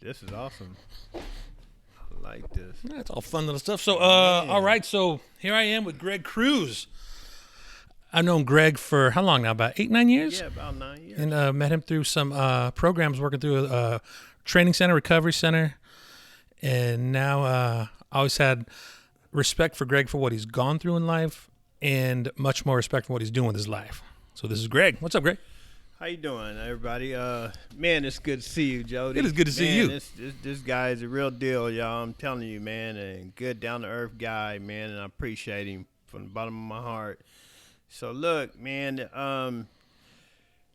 This is awesome. I like this. That's all fun little stuff. So, all right. So here I am with Greg Cruz. I've known Greg for how long now? About 8-9 years? Yeah, about 9 years. And met him through some programs, working through a training center, recovery center. And now I always had respect for Greg for what he's gone through in life and much more respect for what he's doing with his life. So this is Greg. What's up, Greg? How you doing, everybody? Man, it's good to see you, Jody. It is good to see you. This guy is a real deal, y'all. I'm telling you, man, a good down-to-earth guy, man, and I appreciate him from the bottom of my heart. So, look, man,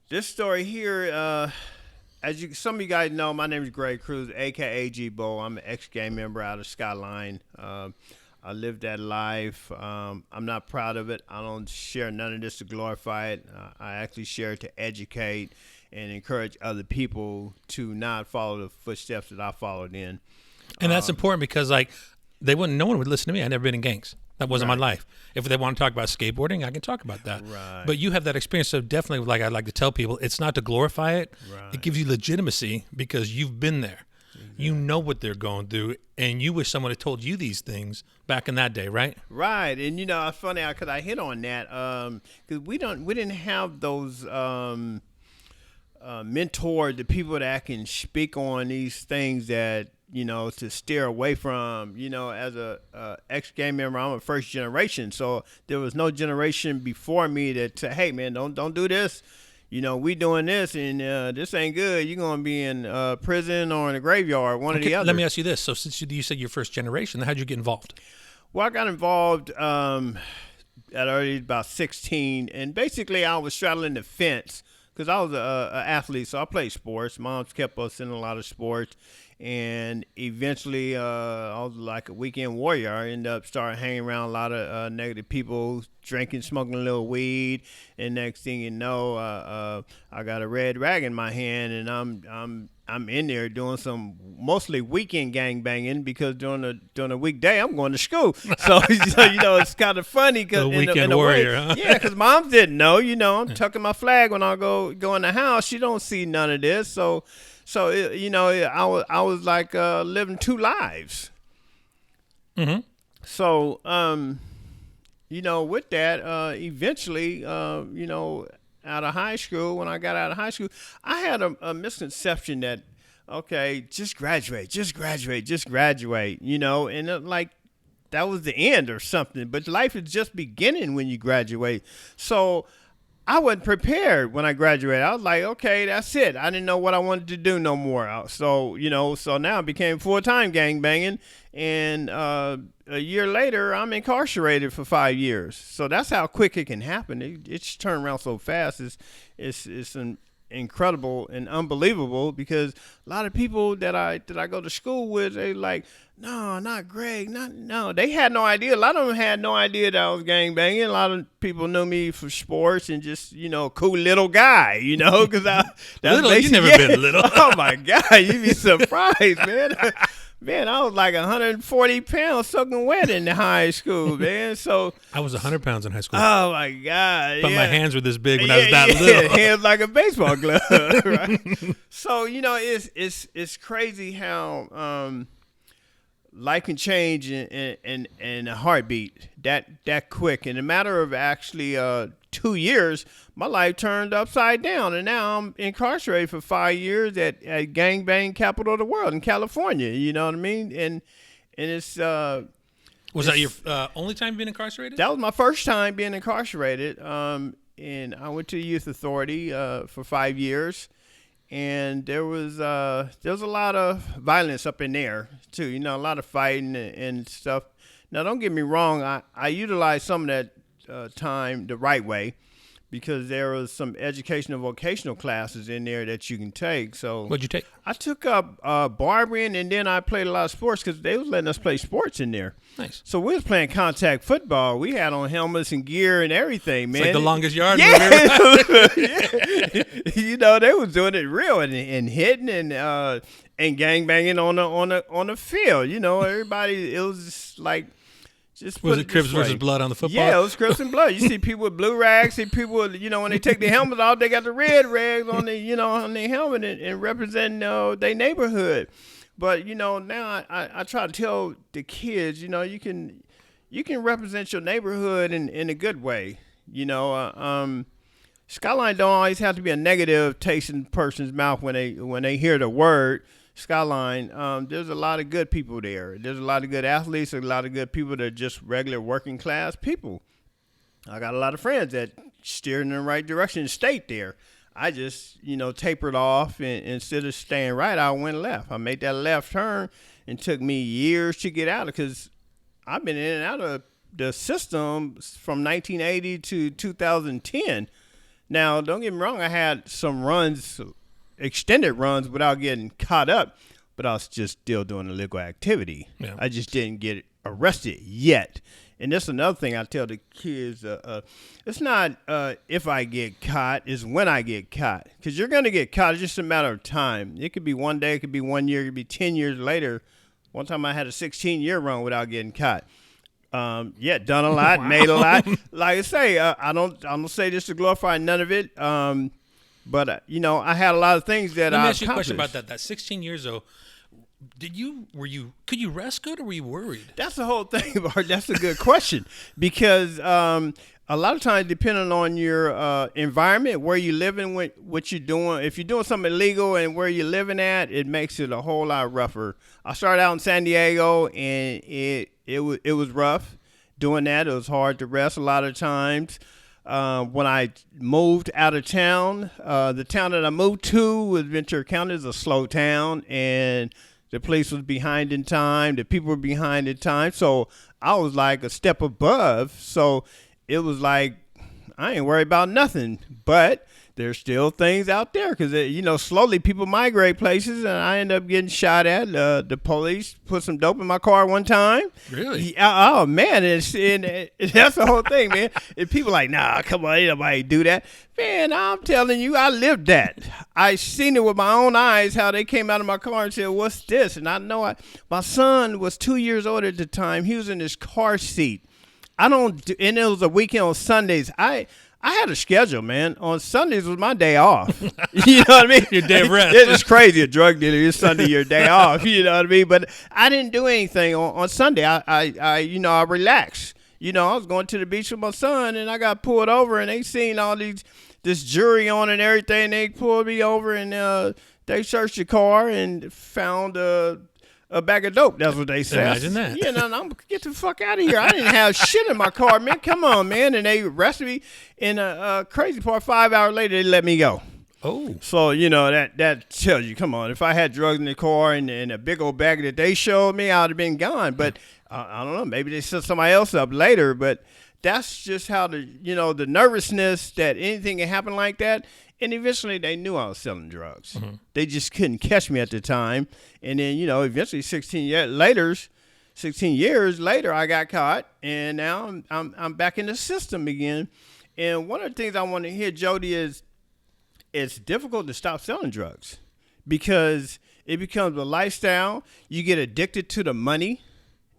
this story here, some of you guys know, my name is Greg Cruz, a.k.a. G-Bo. I'm an ex-gang member out of Skyline. I live that life. I'm not proud of it. I don't share none of this to glorify it. I actually share it to educate and encourage other people to not follow the footsteps that I followed in. And that's important because, like, no one would listen to me. I'd never been in gangs. That wasn't my life. If they want to talk about skateboarding, I can talk about that. Right. But you have that experience, so definitely, like I like to tell people, it's not to glorify it. Right. It gives you legitimacy because you've been there. Exactly. You know what they're going through, and you wish someone had told you these things back in that day, right? Right. And you know, it's funny because I hit on that because we didn't have those mentors, the people that can speak on these things that, you know, to steer away from. You know, as a ex-gang member, I'm a first generation, so there was no generation before me that said, hey, man, don't do this. You know, we doing this, and this ain't good. You're going to be in prison or in a graveyard, one or the other. Let me ask you this. So since you said you're first generation, how'd you get involved? Well, I got involved at already about 16, and basically I was straddling the fence because I was an athlete, so I played sports. Mom's kept us in a lot of sports, and eventually I was like a weekend warrior. I ended up starting hanging around a lot of negative people, drinking, smoking a little weed, and next thing you know, I got a red rag in my hand, and I'm in there doing some mostly weekend gang banging because during the weekday I'm going to school. So you know, it's kind of funny because weekend warrior, huh? Yeah, because moms didn't know. You know, I'm tucking my flag when I go in the house. She don't see none of this. So you know, I was like living two lives. Mm-hmm. So you know, with that, eventually, you know, out of high school, when I got out of high school, I had a misconception that, okay, just graduate, you know, and like that was the end or something. But life is just beginning when you graduate. So I wasn't prepared when I graduated. I was like, okay, that's it. I didn't know what I wanted to do no more. So, you know, so now I became full-time gangbanging. And a year later, I'm incarcerated for 5 years. So that's how quick it can happen. It just turned around so fast. It's incredible and unbelievable because a lot of people that I go to school with, they like, no, not Greg, no. They had no idea. A lot of them had no idea that I was gangbanging. A lot of people knew me for sports and just, you know, cool little guy, you know, because little. You never been little. Oh my God, you'd be surprised, man. Man, I was like 140 pounds soaking wet in high school, man. So I was 100 pounds in high school. Oh my God! But my hands were this big when I was that little. Hands like a baseball glove, right? So you know, it's crazy how life can change in a heartbeat that quick. In a matter of actually 2 years, my life turned upside down, and now I'm incarcerated for 5 years at gangbang capital of the world in California. You know what I mean? And it's was that your only time being incarcerated? That was my first time being incarcerated. And I went to the youth authority for 5 years, and there was a lot of violence up in there too. You know, a lot of fighting and stuff. Now, don't get me wrong. I utilized some of that time the right way because there was some educational vocational classes in there that you can take. So what'd you take? I took up barbering, and then I played a lot of sports because they was letting us play sports in there. Nice. So we was playing contact football. We had on helmets and gear and everything, man. It's like the longest yard. Yeah. Yeah. You know, they was doing it real and hitting and gang banging on the field. You know, everybody, it was just like Just Was put it Crips this way. versus Blood on the football? Yeah, it was Crips and Blood. You see people with blue rags, see people with, when they take their helmets off, they got the red rags on on their helmet and representing their neighborhood. But now I try to tell the kids, you can represent your neighborhood in a good way. Skyline don't always have to be a negative taste in a person's mouth when they hear the word Skyline. There's a lot of good people there. There's a lot of good athletes, a lot of good people that are just regular working class people. I got a lot of friends that steered in the right direction and stayed there. I just, tapered off, and instead of staying right, I went left. I made that left turn, and took me years to get out of, because I've been in and out of the system from 1980 to 2010. Now, don't get me wrong, I had some runs, extended runs, without getting caught up, but I was just still doing illegal activity. Yeah. I just didn't get arrested yet. And that's another thing I tell the kids. It's not if I get caught, it's when I get caught. Because you're going to get caught. It's just a matter of time. It could be one day, it could be 1 year, it could be 10 years later. One time I had a 16-year run without getting caught. Done a lot, made a lot. Like I say, I don't say this to glorify none of it. But I had a lot of things that Let me I ask you a question accomplished. about that. That 16 years though, could you rest good, or were you worried? That's the whole thing, Bart. That's a good question, because a lot of times, depending on your environment, where you living, what you're doing, if you're doing something illegal and where you're living at, it makes it a whole lot rougher. I started out in San Diego, and it was rough doing that. It was hard to rest a lot of times. When I moved out of town, the town that I moved to was Ventura County. It's a slow town, and the police was behind in time. The people were behind in time. So I was like a step above. So it was like, I ain't worried about nothing. But there's still things out there, because, slowly people migrate places, and I end up getting shot at. The police put some dope in my car one time. Really? Oh, man. That's the whole thing, man. And people like, nah, come on, ain't nobody do that. Man, I'm telling you, I lived that. I seen it with my own eyes, how they came out of my car and said, what's this? And I know my son was 2 years old at the time. He was in his car seat. And it was a weekend on Sundays. I had a schedule, man. On Sundays was my day off. You know what I mean? Your day of rest. It's crazy. A drug dealer, it's Sunday, your day off. You know what I mean? But I didn't do anything on Sunday. I relaxed. I was going to the beach with my son, and I got pulled over, and they seen all this jury on and everything. They pulled me over, and they searched the car and found a bag of dope. That's what they said. Imagine that. I'm get the fuck out of here. I didn't have shit in my car, man. Come on, man. And they arrested me. In a crazy part, 5 hours later, they let me go. Oh. So, that tells you, come on, if I had drugs in the car and a big old bag that they showed me, I would have been gone. But I don't know. Maybe they set somebody else up later. But that's just how the nervousness that anything can happen like that. And eventually they knew I was selling drugs. Mm-hmm. They just couldn't catch me at the time. And then, eventually 16 years later, I got caught. And now I'm back in the system again. And one of the things I want to hear, Jody, is it's difficult to stop selling drugs because it becomes a lifestyle. You get addicted to the money,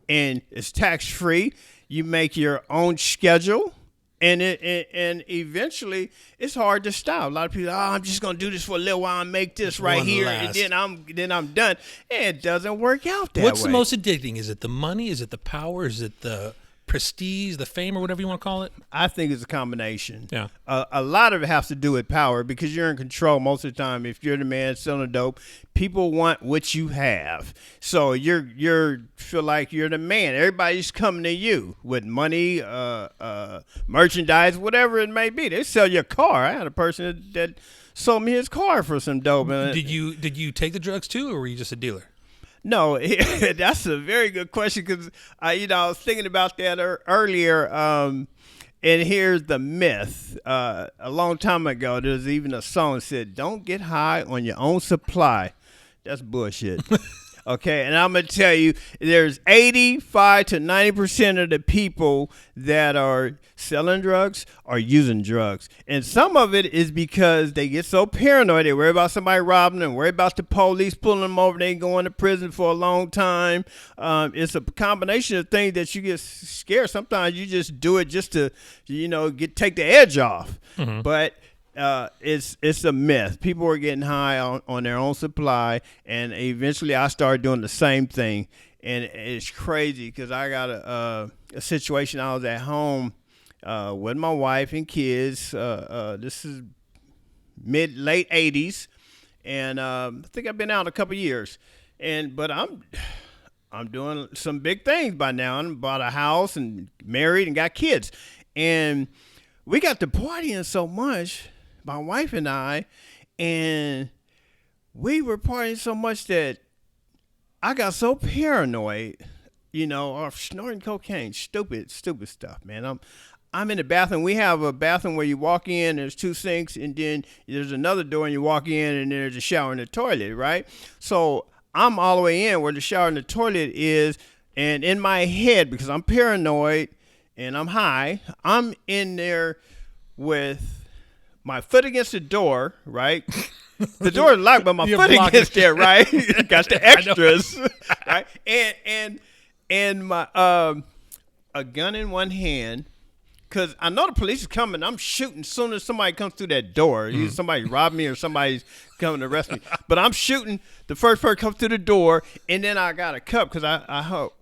and it's tax-free. You make your own schedule. And eventually, it's hard to stop. A lot of people, I'm just gonna do this for a little while and make this right here, and then I'm done. And it doesn't work out that way. What's the most addicting? Is it the money? Is it the power? Is it the prestige, the fame, or whatever you want to call it? I think it's a combination. Yeah. A lot of it has to do with power, because you're in control most of the time. If you're the man selling dope, people want what you have. So you're feel like you're the man. Everybody's coming to you with money, merchandise, whatever it may be. They sell your car. I had a person that sold me his car for some dope. Did you take the drugs too, or were you just a dealer? No, that's a very good question, because I was thinking about that earlier. And here's the myth. A long time ago, there was even a song that said, "Don't get high on your own supply." That's bullshit. Okay, and I'm gonna tell you, there's 85 to 90% of the people that are selling drugs are using drugs, and some of it is because they get so paranoid. They worry about somebody robbing them, worry about the police pulling them over. They going to prison for a long time. It's a combination of things that you get scared. Sometimes you just do it just to, take the edge off. But it's a myth. People are getting high on their own supply, and eventually I started doing the same thing. And it's crazy because I got a situation. I was at home with my wife and kids. This is late 80s, and I think I've been out a couple years. But I'm doing some big things by now. I bought a house and married and got kids, and we got to partying so much, my wife and I, and we were partying so much that I got so paranoid, of snorting cocaine, stupid stuff, man. I'm in the bathroom. We have a bathroom where you walk in, there's two sinks, and then there's another door, and you walk in, and there's a shower and a toilet, right? So I'm all the way in where the shower and the toilet is, and in my head, because I'm paranoid and I'm high, I'm in there with my foot against the door, right? The door is locked, but my foot against there, right? Got the extras, right? And my a gun in one hand, because I know the police is coming. I'm shooting as soon as somebody comes through that door. Either somebody robbed me or somebody's coming to arrest me. But I'm shooting the first person comes through the door, and then I got a cup because I hope.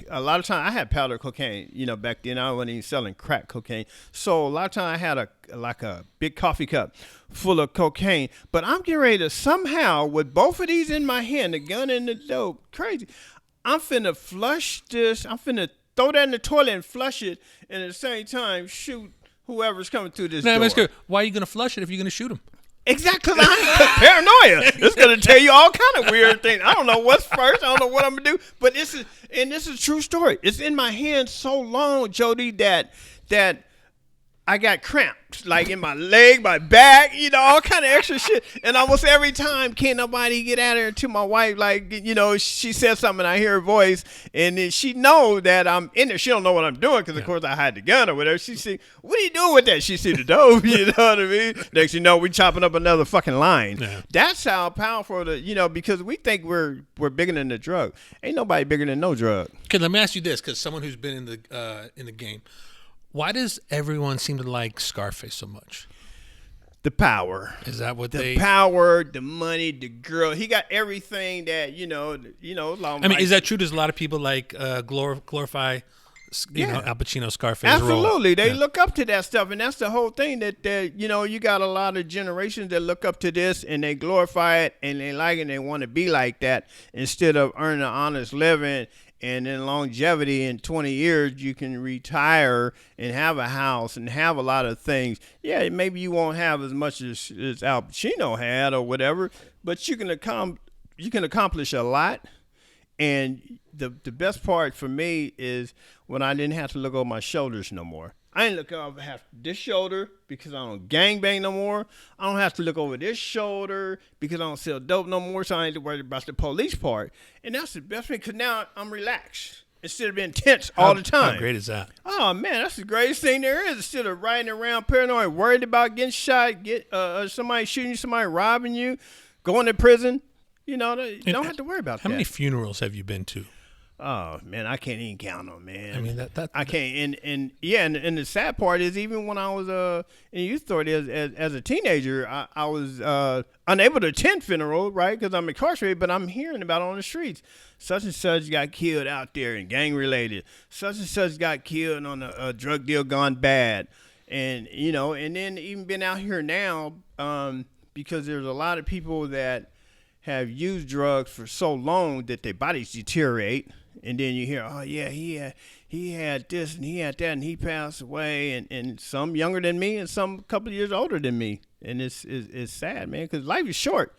A lot of times I had powder cocaine, back then. I wasn't even selling crack cocaine. So a lot of times I had a big coffee cup full of cocaine. But I'm getting ready to somehow, with both of these in my hand, the gun and the dope, crazy, I'm finna flush this. I'm finna throw that in the toilet and flush it, and at the same time shoot whoever's coming through this door. That's good. Why are you going to flush it if you're going to shoot him? Exactly. Paranoia. It's going to tell you all kind of weird things. I don't know what's first. I don't know what I'm going to do. But this is a true story. It's in my hand so long, Jody, that I got cramps, like in my leg, my back, all kind of extra shit. And almost every time, can't nobody get at her to my wife, she says something, I hear her voice, and then she know that I'm in there. She don't know what I'm doing because, of course, I had the gun or whatever. She see, what are you doing with that? She see the dope, you know what I mean? Next you know, we chopping up another fucking line. Yeah. That's how powerful because we think we're bigger than the drug. Ain't nobody bigger than no drug. Okay, let me ask you this, because someone who's been in the game, why does everyone seem to like Scarface so much? The power. Is that what the power, the money, the girl. He got everything that I mean, is that true? Does a lot of people like glorify, Al Pacino, Scarface? Absolutely, they look up to that stuff, and that's the whole thing. That you got a lot of generations that look up to this, and they glorify it, and they like it, and they want to be like that instead of earning an honest living. And in longevity, in 20 years, you can retire and have a house and have a lot of things. Yeah, maybe you won't have as much as Al Pacino had or whatever, but you can accomplish a lot. And the best part for me is when I didn't have to look over my shoulders no more. I ain't look over this shoulder because I don't gangbang no more. I don't have to look over this shoulder because I don't sell dope no more, so I ain't to worry about the police part. And that's the best thing because now I'm relaxed instead of being tense all the time. How great is that? Oh, man, that's the greatest thing there is. Instead of riding around paranoid, worried about getting shot, somebody shooting you, somebody robbing you, going to prison. You don't have to worry about that. How many funerals have you been to? Oh, man, I can't even count them, man. I mean, that I can't. And the sad part is even when I was in youth authority as a teenager, I was unable to attend funeral, right, because I'm incarcerated, but I'm hearing about it on the streets. Such and such got killed out there and gang-related. Such and such got killed on a drug deal gone bad. And, and then even been out here now because there's a lot of people that have used drugs for so long that their bodies deteriorate. And then you hear, oh, yeah, he had this and he had that and he passed away. And some younger than me and some a couple of years older than me. And it's sad, man, because life is short.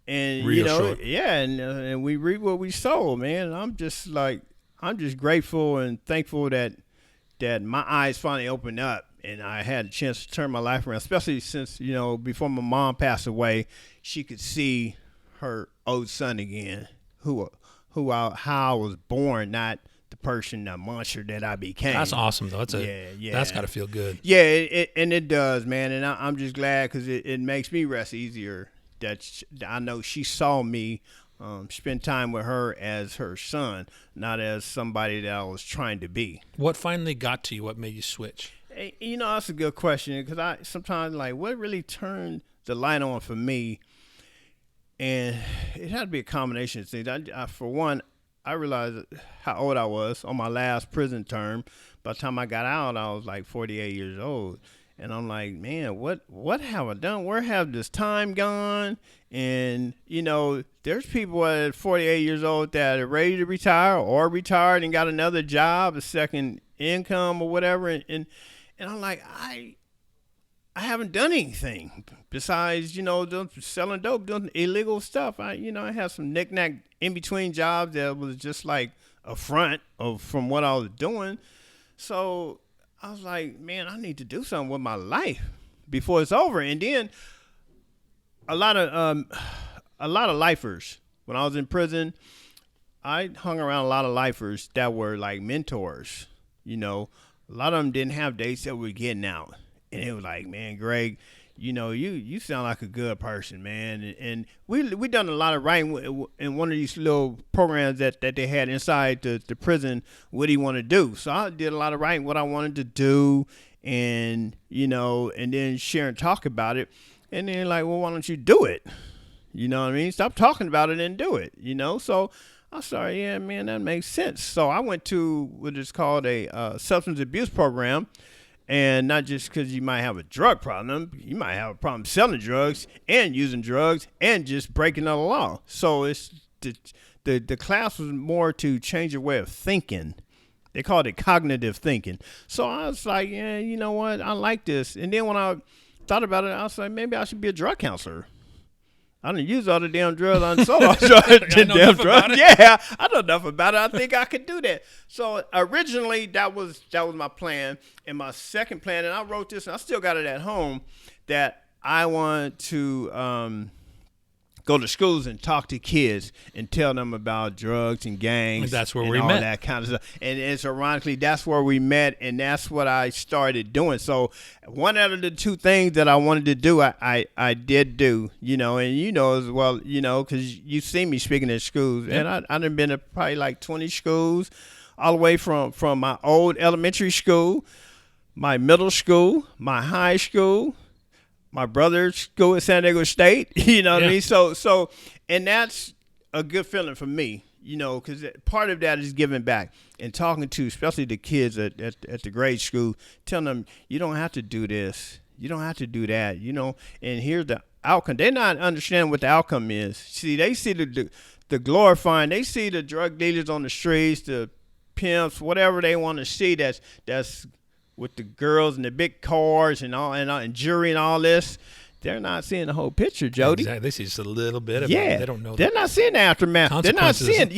And, short. Yeah, and we reap what we sow, man. And I'm just grateful and thankful that my eyes finally opened up and I had a chance to turn my life around, especially since, before my mom passed away, she could see her old son again, how I was born, not the person, the monster that I became. That's awesome, though. That's got to feel good. Yeah, and it does, man. And I'm just glad because it makes me rest easier that I know she saw me spend time with her as her son, not as somebody that I was trying to be. What finally got to you? What made you switch? Hey, that's a good question because I sometimes like what really turned the light on for me, and it had to be a combination of things. For one, I realized how old I was on my last prison term. By the time I got out, I was like 48 years old. And I'm like, man, what have I done? Where have this time gone? And, there's people at 48 years old that are ready to retire or retired and got another job, a second income or whatever. And I'm like, I haven't done anything besides, selling dope, doing illegal stuff. I had some knick-knack in-between jobs that was just like a front from what I was doing. So I was like, man, I need to do something with my life before it's over. And then a lot of lifers. When I was in prison, I hung around a lot of lifers that were like mentors. A lot of them didn't have dates that were getting out. And it was like, man, Greg, you sound like a good person, man. And we done a lot of writing in one of these little programs that they had inside the prison. What do you want to do? So I did a lot of writing what I wanted to do, and and then share and talk about it. And then like, well, why don't you do it? You know what I mean? Stop talking about it and do it. So I started, yeah, man, that makes sense. So I went to what is called a substance abuse program. And not just because you might have a drug problem, you might have a problem selling drugs and using drugs and just breaking the law. So it's the class was more to change your way of thinking. They called it cognitive thinking. So I was like, yeah, you know what? I like this. And then when I thought about it, I was like, maybe I should be a drug counselor. I didn't use all the damn drugs I sold all the damn drugs. Yeah, I know enough about it. I think I could do that. So originally that was my plan. And my second plan, and I wrote this, and I still got it at home, that I want to go to schools and talk to kids and tell them about drugs and gangs. That's where and we all met. That kind of stuff. And it's ironically, that's where we met, and that's what I started doing. So one out of the two things that I wanted to do, I did do, and as well, because you see me speaking at schools, and I done been to probably like 20 schools, all the way from my old elementary school, my middle school, my high school, my brother's school at San Diego State, what I mean? So, and that's a good feeling for me, because part of that is giving back and talking to, especially the kids at the grade school, telling them, you don't have to do this. You don't have to do that, and here's the outcome. They're not understanding what the outcome is. See, they see the glorifying, they see the drug dealers on the streets, the pimps, whatever they want to see that's with the girls and the big cars and all and jewelry and all this. They're not seeing the whole picture, Jody. Exactly. They see just a little bit of it. They don't know. They're not seeing the aftermath. They're not seeing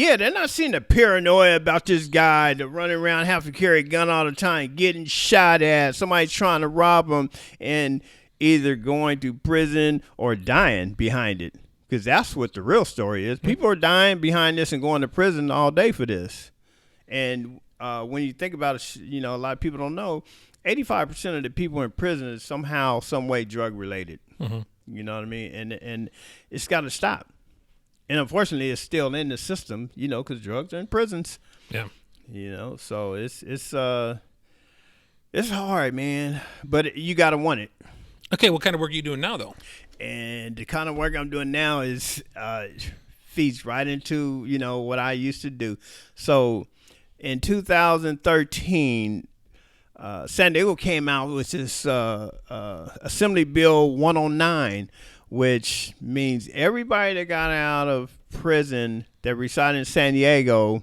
the paranoia about this guy that running around, have to carry a gun all the time, getting shot at, somebody trying to rob him, and either going to prison or dying behind it. Because that's what the real story is. People are dying behind this and going to prison all day for this. And when you think about it, a lot of people don't know, 85% of the people in prison is somehow, some way drug related. Mm-hmm. You know what I mean? And it's got to stop. And unfortunately, it's still in the system, because drugs are in prisons. Yeah. So it's hard, man. But you got to want it. Okay, what kind of work are you doing now, though? And the kind of work I'm doing now is feeds right into, what I used to do. So in 2013, San Diego came out with this Assembly Bill 109, which means everybody that got out of prison that resided in San Diego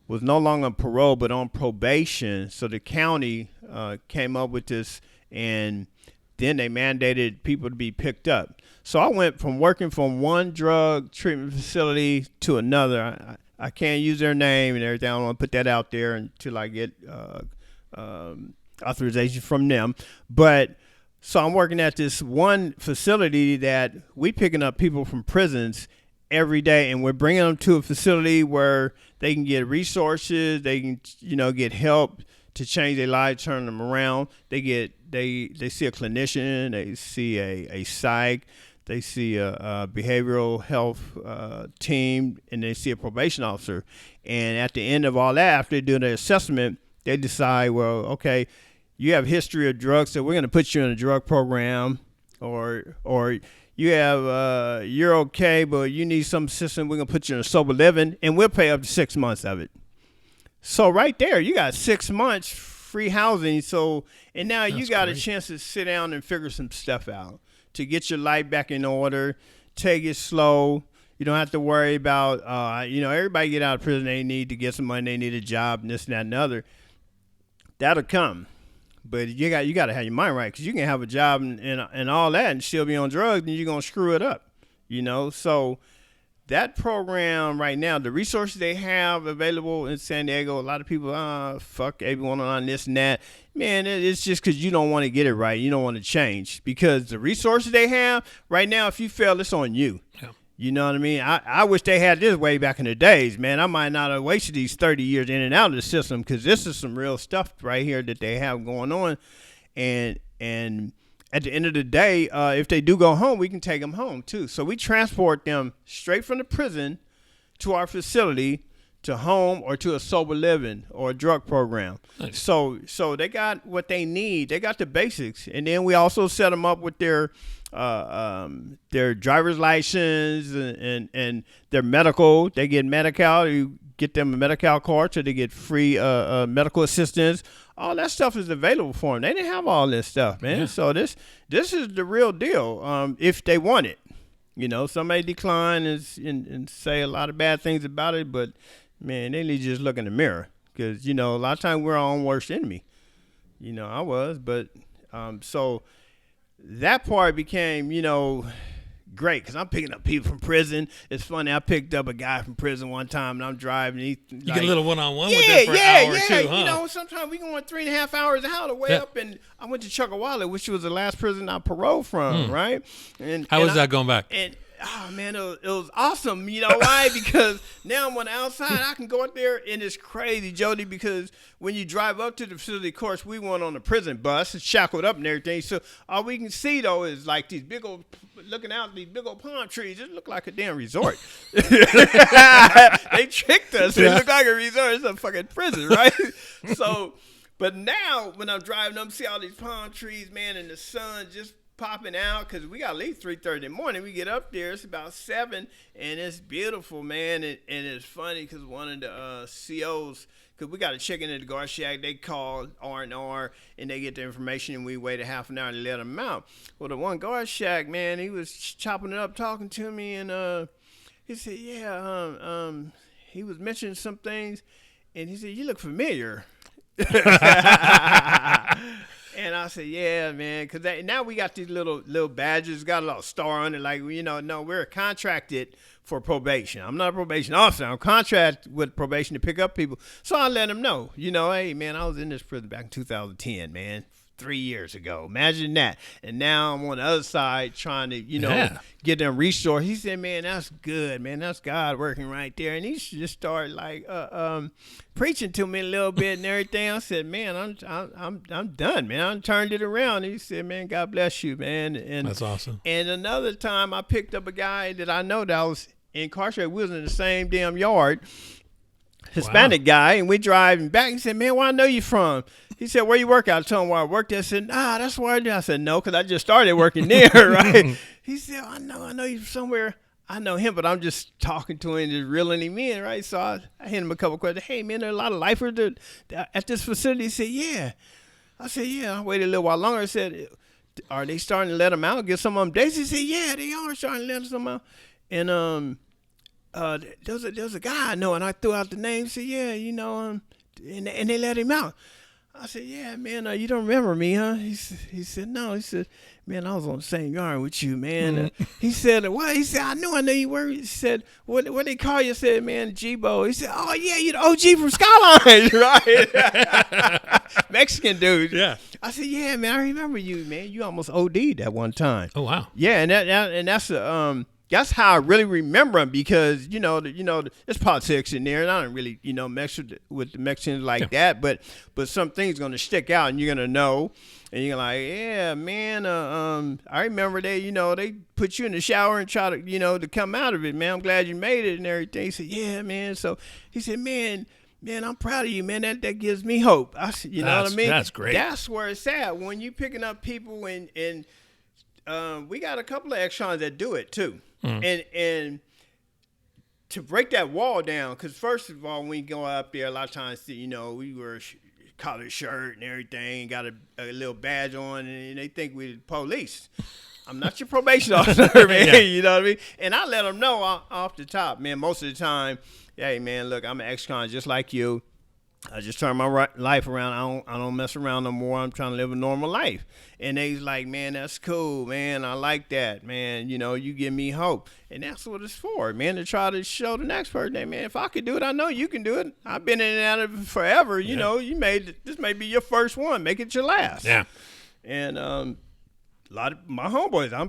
was no longer on parole but on probation. So the county came up with this, and then they mandated people to be picked up. So I went from working from one drug treatment facility to another. I can't use their name and everything. I don't want to put that out there until I get authorization from them. But so I'm working at this one facility that we picking up people from prisons, every day, and we're bringing them to a facility where they can get resources, they can, get help to change their lives, turn them around. They see a clinician, they see a psych, they see a behavioral health team, and they see a probation officer. And at the end of all that, after they do their assessment, they decide, well, okay, you have history of drugs, so we're going to put you in a drug program, or you have you're okay, but you need some assistance. We're going to put you in a sober living, and we'll pay up to 6 months of it. So right there, you got 6 months free housing. So, and now you got a chance to sit down and figure some stuff out, to get your life back in order, take it slow. You don't have to worry about, everybody get out of prison, they need to get some money, they need a job, and this and that and the other. That'll come. But you got to have your mind right, because you can have a job and all that and still be on drugs, and you're going to screw it up, So that program right now, the resources they have available in San Diego, a lot of people, fuck everyone on this and that. Man, it's just because you don't want to get it right. You don't want to change, because the resources they have right now, if you fail, it's on you. Yeah. You know what I mean? I wish they had this way back in the days, man. I might not have wasted these 30 years in and out of the system, because this is some real stuff right here that they have going on. And at the end of the day, if they do go home, we can take them home too. So we transport them straight from the prison to our facility, to home, or to a sober living or a drug program. Nice. So they got what they need. They got the basics. And then we also set them up with their driver's license and their medical. They get Medi-Cal. You get them a Medi-Cal card, so they get free medical assistance. All that stuff is available for them. They didn't have all this stuff, man. Yeah. So this is the real deal. If they want it, some may decline and say a lot of bad things about it, but man, they need to just look in the mirror, because a lot of times we're our own worst enemy. I was, but so that part became great, because I'm picking up people from prison. It's funny, I picked up a guy from prison one time, and I'm driving. You get a little one-on-one with him for an hour or two, huh? Sometimes we going 3.5 hours out of way up, and I went to Chuckawalla, which was the last prison I paroled from, right? And how was that going back? And oh man, it was awesome. You know why? Because now I'm on the outside. I can go up there, and it's crazy, Jody, because when you drive up to the facility, of course, we went on a prison bus, it's shackled up and everything. So all we can see though is like these big old, looking out these big old palm trees. It looked like a damn resort. They tricked us. It looked like a resort. It's a fucking prison, right? So, but now when I'm driving up, see all these palm trees, man, and the sun just popping out, because we got to leave 3:30 in the morning. We get up there, it's about 7, and it's beautiful, man. And it's funny because one of the COs, because we got to check into the guard shack, they call R&R and they get the information, and we wait a half an hour to let them out. Well, the one guard shack, man, he was chopping it up, talking to me, and he said, he was mentioning some things, and he said, "You look familiar." And I said, "Yeah, man," because now we got these little badges, got a little star on it, like, no, we're contracted for probation. I'm not a probation officer. I'm contracted with probation to pick up people. So I let them know, hey, man, I was in this prison back in 2010, man. 3 years ago. Imagine that. And now I'm on the other side trying to, get them restored. He said, "Man, that's good, man. That's God working right there." And he just started preaching to me a little bit and everything. I said, "Man, I'm done, man. I turned it around." And he said, "Man, God bless you, man." And that's awesome. And another time I picked up a guy that I know that was incarcerated. We was in the same damn yard. Hispanic guy, and we driving back. He said, "Man, where I know you from?" He said, "Where you work at?" I told him where I worked at. I said, "Nah, that's where I do." I said, "No, because I just started working there," right? He said, I know you somewhere. I know him, but I'm just talking to him, just reeling him in, right? So I hit him a couple questions. "Hey, man, there are a lot of lifers at this facility." He said, "Yeah." I said, "Yeah." I waited a little while longer. I said, "Are they starting to let them out, get some of them days?" He said, "Yeah, they are starting to let them out." And there's a guy I know, and I threw out the name. He said, "Yeah, and they let him out." I said, "Yeah, man, you don't remember me, huh?" He said, "No." He said, "Man, I was on the same yard with you, man." He said, "What?" He said, I know you were." He said, what they call you?" I said, "Man, G-Bo." He said, "Oh, yeah, you the OG from Skyline," right? Mexican dude. Yeah. I said, "Yeah, man, I remember you, man. You almost OD'd that one time." Oh, wow. Yeah, and that's that's how I really remember him, because there's politics in there, and I don't really mess with the Mexicans like that. But some things gonna stick out, and you're gonna know, and you're like, yeah, man. I remember they put you in the shower and try to to come out of it, man. I'm glad you made it and everything. He said, yeah, man. So he said, man, I'm proud of you, man. That gives me hope. I said, what I mean? That's great. That's where it's at when you picking up people and we got a couple of ex-cons that do it too. And to break that wall down, because first of all, when you go up there, a lot of times, we wear collared shirt and everything, got a little badge on, and they think we're the police. I'm not your probation officer, man. Yeah. You know what I mean? And I let them know off the top, man, most of the time, hey, man, look, I'm an ex-con just like you. I just turned my life around. I don't mess around no more. I'm trying to live a normal life. And they's like, man, that's cool, man. I like that, man. You give me hope. And that's what it's for, man, to try to show the next person that, man, if I could do it, I know you can do it. I've been in and out of it forever. This may be your first one. Make it your last. Yeah. And a lot of my homeboys, I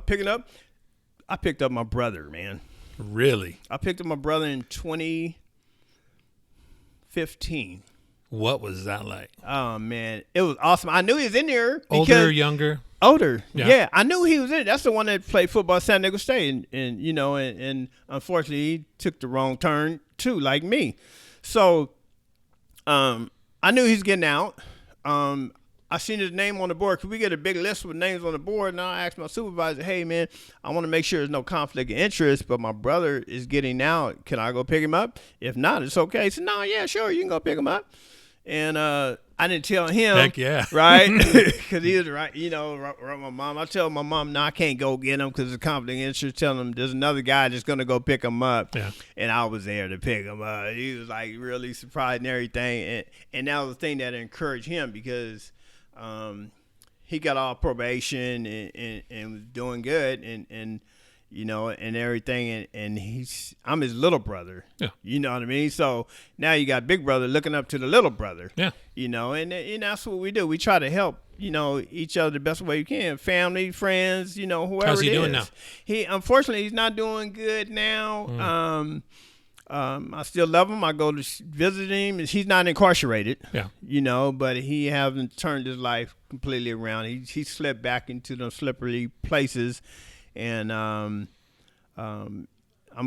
picked up my brother, man. Really? I picked up my brother in 2015. What was that like? Oh, man. It was awesome. I knew he was in there. Older or younger? Older. Yeah. I knew he was in it. That's the one that played football at San Diego State. And unfortunately, he took the wrong turn, too, like me. So I knew he was getting out. I seen his name on the board. Could we get a big list with names on the board? And I asked my supervisor, hey, man, I want to make sure there's no conflict of interest, but my brother is getting out. Can I go pick him up? If not, it's okay. He said, no, yeah, sure, you can go pick him up. And I didn't tell him. Heck yeah. Right? Because he was right, my mom. I tell my mom, no, I can't go get him because of conflict of interest. Telling him there's another guy that's going to go pick him up. Yeah. And I was there to pick him up. He was like really surprised and everything. And that was the thing that encouraged him, because he got off probation and was doing good and everything, and I'm his little brother. Yeah. You know what I mean? So now you got big brother looking up to the little brother. Yeah. And that's what we do. We try to help, each other the best way you can. Family, friends, whoever How's he it is. doing now? Unfortunately, he's not doing good now. I still love him. I go to visit him. He's not incarcerated. Yeah. But he hasn't turned his life completely around. He slipped back into those slippery places. And I'm gonna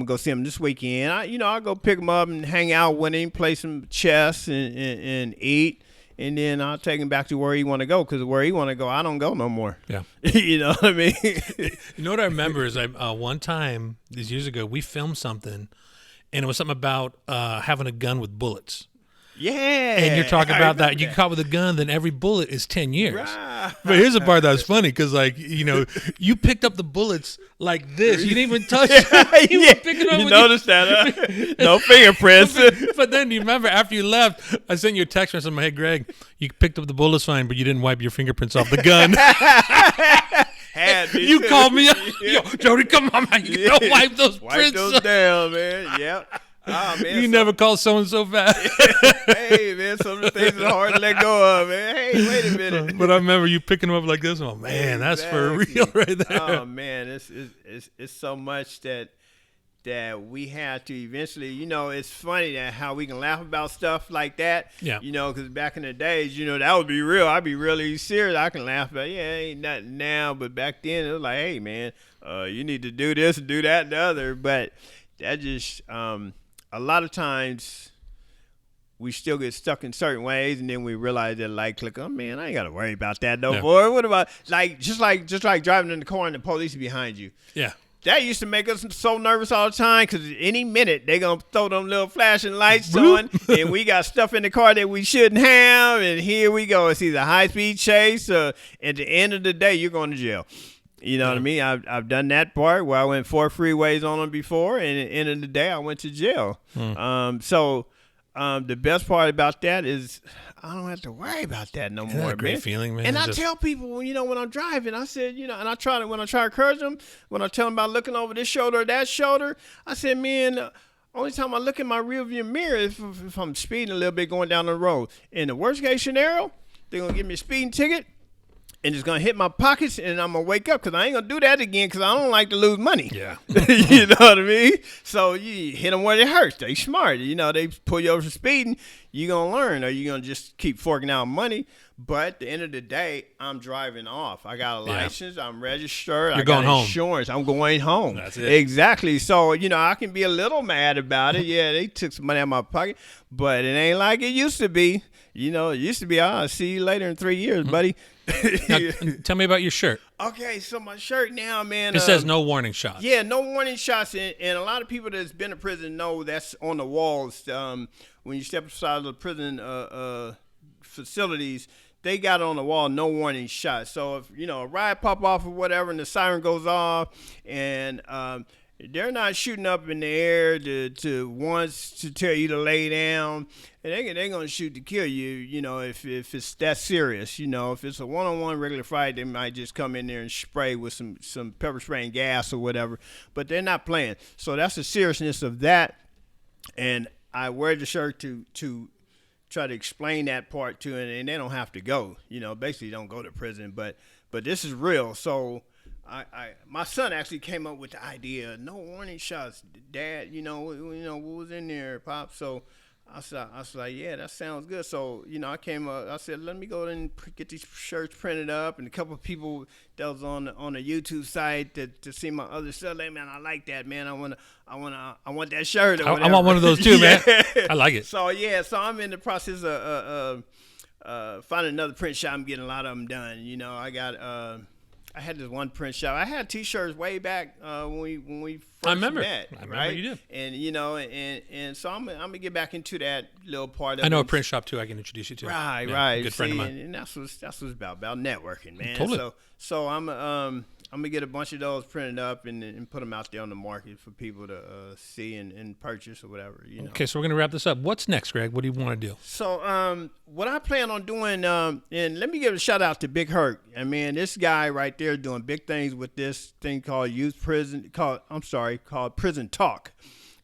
go see him this weekend. I'll go pick him up and hang out with him, play some chess and eat, and then I'll take him back to where he want to go, because where he want to go, I don't go no more. Yeah. You know what I mean? You know what I remember is one time these years ago we filmed something, and it was something about having a gun with bullets. Yeah. And you're talking about that. You get caught with a gun, then every bullet is 10 years. Right. But here's the part that was funny, because, you picked up the bullets like this. You didn't even touch it. You were picking up. You noticed that, huh? No fingerprints. But then you remember, after you left, I sent you a text message. Hey, Greg, you picked up the bullets fine, but you didn't wipe your fingerprints off the gun. You called me up. Yo, Jody, come on, man. You gotta wipe those prints. Wipe those down, man. Yep. Oh, man, you never called someone so fast. Hey, man, some of the things are hard to let go of, man. Hey, wait a minute. But I remember you picking them up like this. Oh, man, that's for real right there. Oh, man, it's so much that we had to eventually, it's funny that how we can laugh about stuff like that. Yeah. Because back in the days, that would be real. I'd be really serious. I can laugh about, ain't nothing now. But back then, it was like, hey, man, you need to do this and do that and the other. But that just a lot of times we still get stuck in certain ways, and then we realize that, click, oh man, I ain't gotta worry about that no more. What about just like driving in the car and the police behind you? Yeah. That used to make us so nervous all the time, because any minute they gonna throw them little flashing lights on, and we got stuff in the car that we shouldn't have, and here we go. It's either a high-speed chase, or at the end of the day, you're going to jail. You know what I mean? I've done that part where I went 4 freeways on them before, and at the end of the day, I went to jail. So the best part about that is I don't have to worry about that no more. Isn't that a great feeling, man? And I tell people, when I'm driving, I said, and I try to encourage them, when I tell them about looking over this shoulder or that shoulder, I said, man, only time I look in my rearview mirror is if I'm speeding a little bit going down the road. In the worst case scenario, they're going to give me a speeding ticket. and it's gonna hit my pockets, and I'm gonna wake up because I ain't gonna do that again because I don't like to lose money. Yeah. You know what I mean? So you hit them where it hurts. They smart. You know, they pull you over for speeding. You gonna learn, or you gonna just keep forking out money. But at the end of the day, I'm driving off. I got a license. I'm registered. You're I got going home. insurance. I'm going home. That's it. Exactly. So, you know, I can be a little mad about it. Yeah, they took some money out of my pocket, but it ain't like it used to be. You know, it used to be, I'll see you later in 3 years, buddy. Now, tell me about your shirt. Okay, so my shirt now, man. It says no warning shots. Yeah, no warning shots. And a lot of people that's been in prison know that's on the walls. When you step outside the prison facilities, they got on the wall, no warning shots. So if, you know, a riot pop off or whatever and the siren goes off and they're not shooting up in the air to once to tell you to lay down. And they're going to shoot to kill you, you know, if it's that serious. You know, if it's a one-on-one regular fight, they might just come in there and spray with some pepper spray and gas or whatever. But they're not playing. So that's the seriousness of that. And I wear the shirt to try to explain that part to it, and they don't have to go. You know, basically don't go to prison. But this is real. So my son actually came up with the idea, no warning shots, Dad. You know what was in there, Pop. So I was like, yeah, that sounds good. So, you know, I came up, I said, let me go and get these shirts printed up. And a couple of people that was on the YouTube site to see my other stuff, like, man, I like that, man. I want that shirt. I want one of those too, man. I like it. So, yeah, so I'm in the process of finding another print shop. I'm getting a lot of them done. You know, I had this one print shop. I had T-shirts way back when we first met. I remember right? you did. And you know, and so I'm gonna get back into that little part of it. I know a print shop too. I can introduce you to. Right, Yeah, right. Good friend of mine. And that's what it's about networking, man. Totally. So I'm gonna get a bunch of those printed up and put them out there on the market for people to see and purchase or whatever. You know. Okay, so we're gonna wrap this up. What's next, Greg? What do you want to do? So what I plan on doing, and let me give a shout out to Big Herc. I mean, this guy right there doing big things with this thing called called Prison Talk.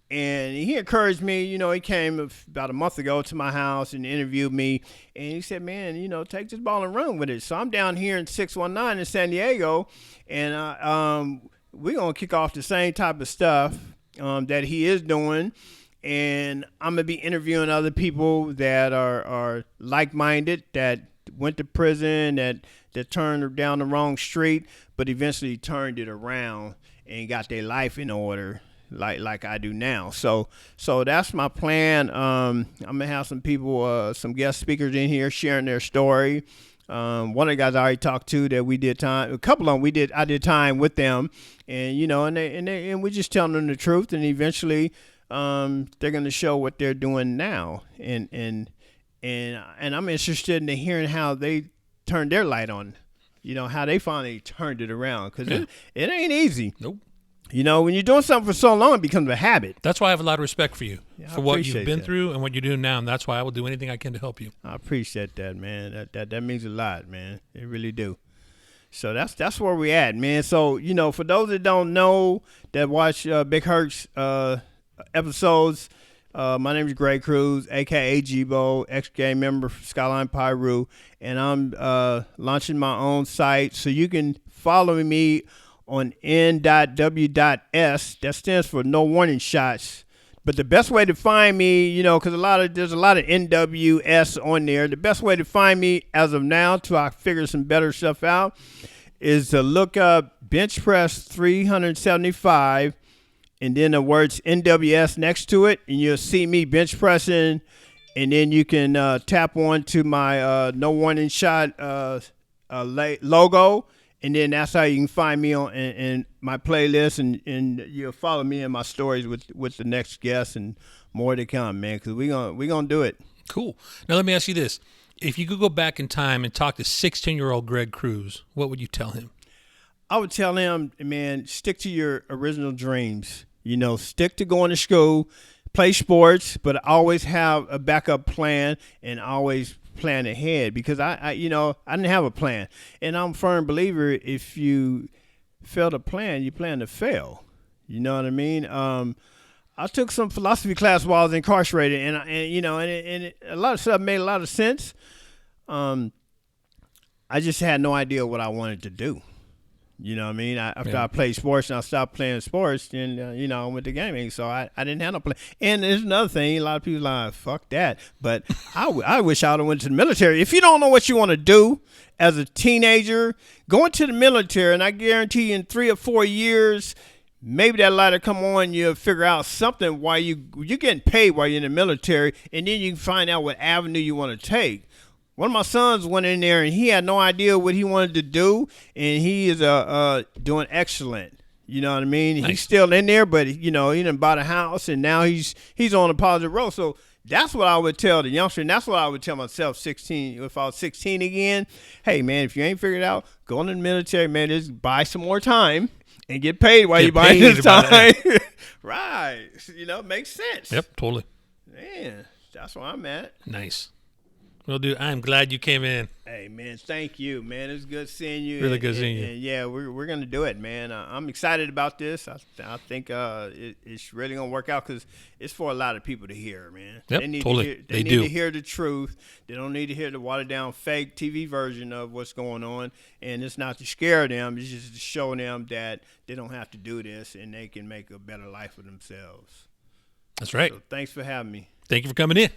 And he encouraged me, you know, he came about a month ago to my house and interviewed me. And he said, man, you know, take this ball and run with it. So I'm down here in 619 in San Diego. And we're going to kick off the same type of stuff that he is doing. And I'm going to be interviewing other people that are like-minded, that went to prison, that turned down the wrong street, but eventually turned it around and got their life in order. Like I do now. So that's my plan. I'm gonna have some people, some guest speakers in here sharing their story. One of the guys I already talked to that we did time, a couple of them I did time with them, and you know, and we just telling them the truth, and eventually they're gonna show what they're doing now, and I'm interested in hearing how they turned their light on, you know, how they finally turned it around, because it ain't easy. Nope. You know, when you're doing something for so long, it becomes a habit. That's why I have a lot of respect for you, for what you've been that. through and what you're doing now, and that's why I will do anything I can to help you. I appreciate that, man. That means a lot, man. It really do. So that's where we at, man. So, you know, for those that don't know, that watch Big Herc's episodes, my name is Greg Cruz, a.k.a. Jibo, ex-gang member from Skyline Pyru, and I'm launching my own site. So you can follow me on n.w.s. That stands for no warning shots. But the best way to find me, you know, because there's a lot of NWS on there. The best way to find me as of now, till I figure some better stuff out, is to look up bench press 375, and then the words NWS next to it, and you'll see me bench pressing. And then you can tap on to my no warning shot logo. And then that's how you can find me on in my playlist, and you'll follow me in my stories with the next guest and more to come, man, because we gonna do it. Cool. Now let me ask you this. If you could go back in time and talk to 16-year-old Greg Cruz, what would you tell him? I would tell him, man, stick to your original dreams. You know, stick to going to school, play sports, but always have a backup plan and always plan ahead, because I didn't have a plan, and I'm a firm believer if you fail to plan, you plan to fail. You know what I mean? I took some philosophy class while I was incarcerated, and a lot of stuff made a lot of sense. I just had no idea what I wanted to do. You know what I mean? After Yeah. I played sports and I stopped playing sports, then, I went to gaming. So I didn't have no plan. And there's another thing. A lot of people like, fuck that. But I wish I would have went to the military. If you don't know what you want to do as a teenager, go into the military, and I guarantee you in 3 or 4 years, maybe that light will come on, you'll figure out something while you're getting paid while you're in the military, and then you can find out what avenue you want to take. One of my sons went in there and he had no idea what he wanted to do, and he is doing excellent. You know what I mean? Nice. He's still in there, but he done bought a house, and now he's on a positive road. So that's what I would tell the youngster, and that's what I would tell myself 16 if I was 16 again. Hey man, if you ain't figured it out, go in the military, man. Just buy some more time and get paid while you're buying this time. Right. Makes sense. Yep, totally. Man, that's where I'm at. Nice. Well, dude, I'm glad you came in. Hey, man, thank you, man. It's good seeing you. Really good seeing you. And yeah, we're going to do it, man. I'm excited about this. I think it's really going to work out because it's for a lot of people to hear, man. Yep, they need totally. They need do. to hear the truth. They don't need to hear the watered-down fake TV version of what's going on. And it's not to scare them. It's just to show them that they don't have to do this and they can make a better life for themselves. That's right. So thanks for having me. Thank you for coming in.